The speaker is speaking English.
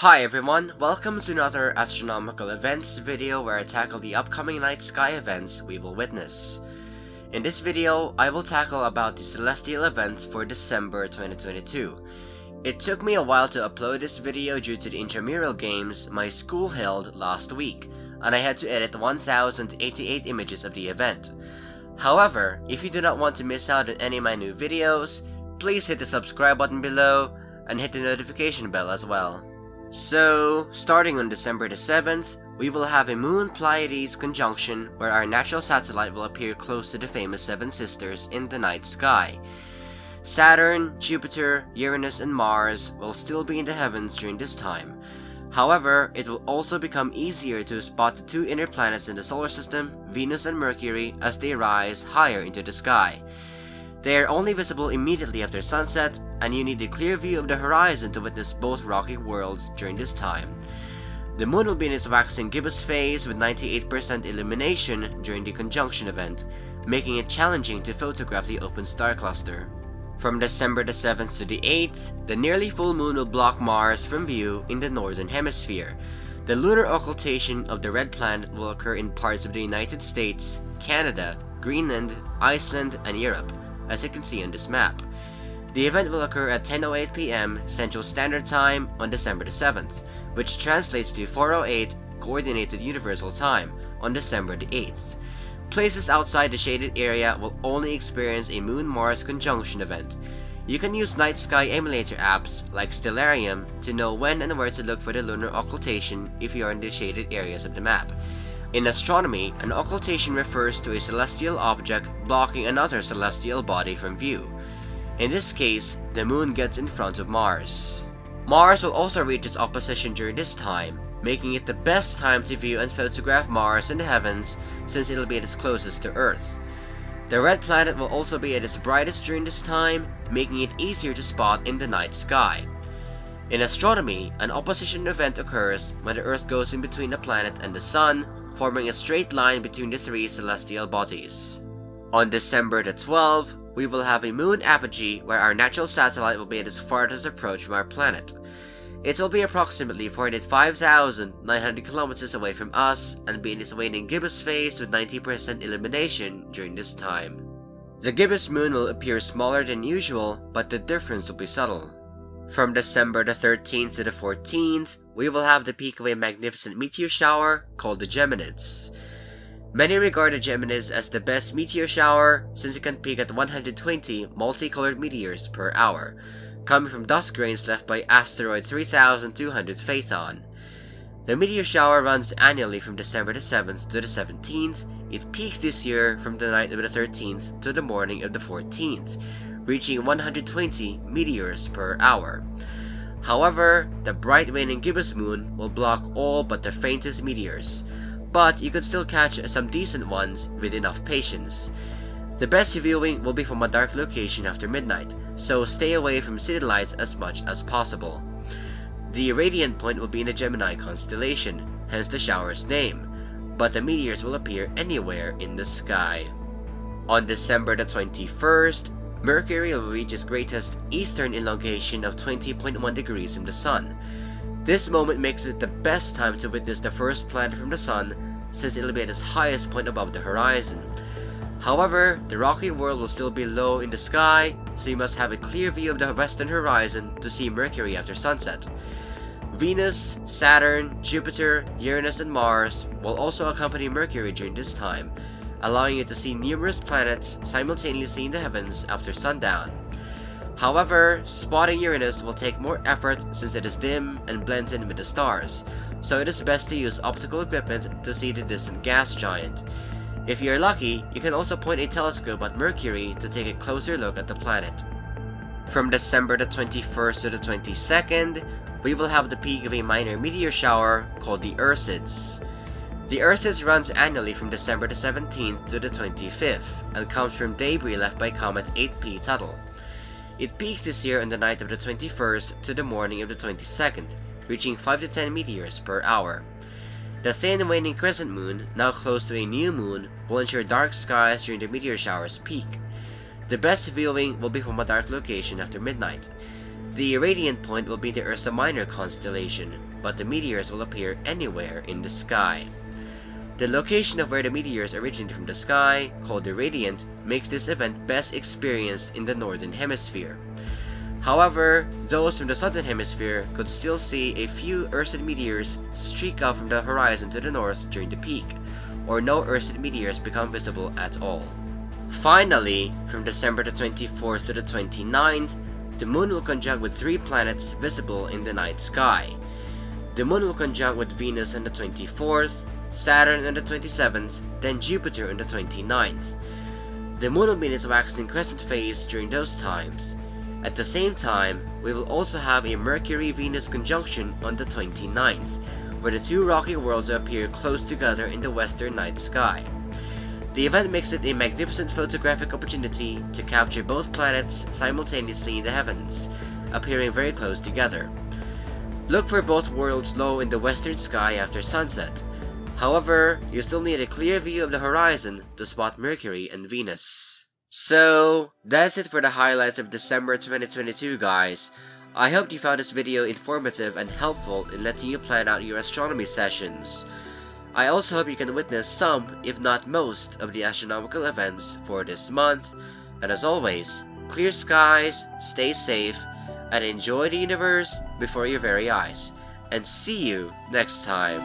Hi everyone, welcome to another astronomical events video where I tackle the upcoming night sky events we will witness. In this video, I will tackle about the celestial events for December 2022. It took me a while to upload this video due to the intramural games my school held last week, and I had to edit 1088 images of the event. However, if you do not want to miss out on any of my new videos, please hit the subscribe button below and hit the notification bell as well. So, starting on December the 7th, we will have a Moon-Pleiades conjunction where our natural satellite will appear close to the famous Seven Sisters in the night sky. Saturn, Jupiter, Uranus, and Mars will still be in the heavens during this time. However, it will also become easier to spot the two inner planets in the solar system, Venus and Mercury, as they rise higher into the sky. They are only visible immediately after sunset, and you need a clear view of the horizon to witness both rocky worlds during this time. The moon will be in its waxing gibbous phase with 98% illumination during the conjunction event, making it challenging to photograph the open star cluster. From December the 7th to the 8th, the nearly full moon will block Mars from view in the northern hemisphere. The lunar occultation of the red planet will occur in parts of the United States, Canada, Greenland, Iceland, and Europe, as you can see on this map. The event will occur at 10:08 p.m. Central Standard Time on December the 7th, which translates to 4:08 Coordinated Universal Time on December the 8th. Places outside the shaded area will only experience a Moon-Mars conjunction event. You can use night sky emulator apps like Stellarium to know when and where to look for the lunar occultation if you are in the shaded areas of the map. In astronomy, an occultation refers to a celestial object blocking another celestial body from view. In this case, the moon gets in front of Mars. Mars will also reach its opposition during this time, making it the best time to view and photograph Mars in the heavens since it'll be at its closest to Earth. The red planet will also be at its brightest during this time, making it easier to spot in the night sky. In astronomy, an opposition event occurs when the Earth goes in between the planet and the Sun, forming a straight line between the three celestial bodies. On December the 12th, we will have a moon apogee where our natural satellite will be at its farthest approach from our planet. It will be approximately 405,900 kilometers away from us and be in its waning gibbous phase with 90% illumination during this time. The gibbous moon will appear smaller than usual, but the difference will be subtle. From December the 13th to the 14th, we will have the peak of a magnificent meteor shower called the Geminids. Many regard the Geminids as the best meteor shower since it can peak at 120 multicolored meteors per hour, coming from dust grains left by asteroid 3200 Phaethon. The meteor shower runs annually from December the 7th to the 17th. It peaks this year from the night of the 13th to the morning of the 14th, reaching 120 meteors per hour. However, the bright waning gibbous moon will block all but the faintest meteors, but you could still catch some decent ones with enough patience. The best viewing will be from a dark location after midnight, so stay away from city lights as much as possible. The radiant point will be in the Gemini constellation, hence the shower's name, but the meteors will appear anywhere in the sky. On December the 21st, Mercury will reach its greatest eastern elongation of 20.1 degrees from the Sun. This moment makes it the best time to witness the first planet from the Sun since it'll be at its highest point above the horizon. However, the rocky world will still be low in the sky, so you must have a clear view of the western horizon to see Mercury after sunset. Venus, Saturn, Jupiter, Uranus, and Mars will also accompany Mercury during this time, allowing you to see numerous planets simultaneously in the heavens after sundown. However, spotting Uranus will take more effort since it is dim and blends in with the stars, so it is best to use optical equipment to see the distant gas giant. If you are lucky, you can also point a telescope at Mercury to take a closer look at the planet. From December the 21st to the 22nd, we will have the peak of a minor meteor shower called the Ursids. The Ursids runs annually from December the 17th to the 25th and comes from debris left by comet 8P Tuttle. It peaks this year on the night of the 21st to the morning of the 22nd, reaching 5 to 10 meteors per hour. The thin waning crescent moon, now close to a new moon, will ensure dark skies during the meteor shower's peak. The best viewing will be from a dark location after midnight. The radiant point will be the Ursa Minor constellation, but the meteors will appear anywhere in the sky. The location of where the meteors originate from the sky, called the radiant, makes this event best experienced in the northern hemisphere. However, those from the southern hemisphere could still see a few Ursid meteors streak out from the horizon to the north during the peak, or no Ursid meteors become visible at all. Finally, from December the 24th to the 29th, the Moon will conjunct with 3 planets visible in the night sky. The Moon will conjunct with Venus on the 24th, Saturn on the 27th, then Jupiter on the 29th. The Moon will be in its waxing crescent phase during those times. At the same time, we will also have a Mercury-Venus Conjunction on the 29th, where the 2 rocky worlds will appear close together in the western night sky. The event makes it a magnificent photographic opportunity to capture both planets simultaneously in the heavens, appearing very close together. Look for both worlds low in the western sky after sunset. However, you still need a clear view of the horizon to spot Mercury and Venus. So, that's it for the highlights of December 2022, guys. I hope you found this video informative and helpful in letting you plan out your astronomy sessions. I also hope you can witness some, if not most, of the astronomical events for this month. And as always, clear skies, stay safe, and enjoy the universe before your very eyes. And see you next time.